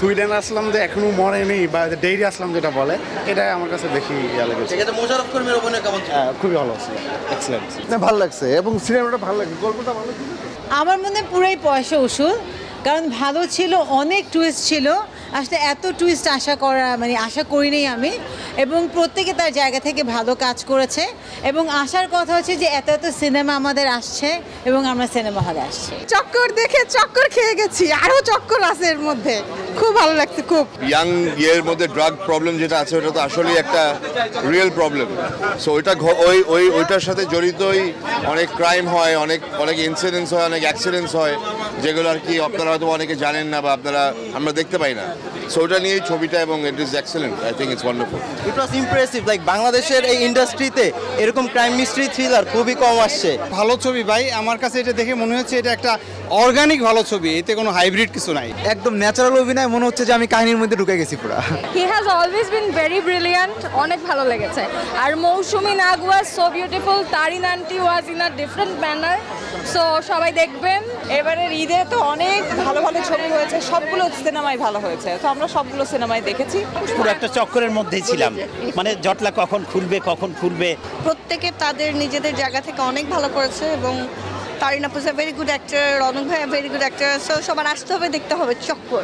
Sweden আসলাম যে এখনো মরেনি বা ডেইরি আসলাম যেটা বলে, এটাই আমার কাছে বেশি ইয়া লেগেছে। সেক্ষেত্রে মোশাররফ করিমের অভিনয় কেমন ছিল? খুবই ভালো ছিল, এক্সেলেন্ট। ভালো লাগছে এবং সিনেমাটা ভালো লাগছে, গল্পটা ভালো ছিল। আমার মনে হয় পুরাই পয়সা উসুল, কারণ ভালো ছিল, অনেক টুইস্ট ছিল। আসলে এত টুইস্ট আশা করিনি আমি, এবং প্রত্যেকে তার জায়গা থেকে ভালো কাজ করেছে। এবং আসার কথা হচ্ছে যে এত এত সিনেমা আমাদের আসছে এবং আমরা সিনেমা হলে আসছি। চক্কর দেখে চক্কর খেয়ে গেছি, আরও চক্কর আছে এর মধ্যে, খুব ভালো লাগছে খুব। ইয়াং ইয়ের মধ্যে ড্রাগ প্রবলেম যেটা আছে ওটা তো আসলেই একটা রিয়েল প্রবলেম। সো ওইটার সাথে জড়িতই অনেক ক্রাইম হয়, অনেক ইনসিডেন্টস হয়, অনেক অ্যাক্সিডেন্টস হয়, যেগুলো আর কি আপনারা হয়তো অনেকে জানেন না বা আমরা দেখতে পাই না। সো ওটা নিয়েই ছবিটা, এবং it is excellent. I think it's wonderful. It was impressive. Like বাংলাদেশের এই ইন্ডাস্ট্রিতে এরকম ক্রাইম মিস্ট্রি থ্রিলার খুবই কম আসছে। ভালো ছবি ভাই, আমার কাছে এটা দেখে মনে হচ্ছে এটা একটা অর্গানিক ভালো ছবি, এতে কোনো হাইব্রিড কিছু নাই। একদম ন্যাচারাল অভিনয়, মনে হচ্ছে যে আমি কাহিনীর মধ্যে ঢুকে গেছি পুরো। He has always been very brilliant, অনেক ভালো লেগেছে। আর Mousumi Nag was so beautiful, Tarin aunty was in a different manner. So সবাই দেখবেন। এবারের ঈদে তো অনেক ভালো ভালো ছবি হয়েছে, সবগুলো সিনেমাই ভালো হয়েছে, তো আমরা সবগুলো সিনেমাই দেখেছি। পুরো একটা চক্করের মধ্যেই ছিলাম, মানে জটলা কখন খুলবে। প্রত্যেকে তাদের নিজেদের জায়গা থেকে অনেক ভালো করেছে, এবং তারিন আপু is a very good actor, Raunak ভাই ভেরি গুড অ্যাক্টর। সো সবার আসতে হবে, দেখতে হবে চক্কর।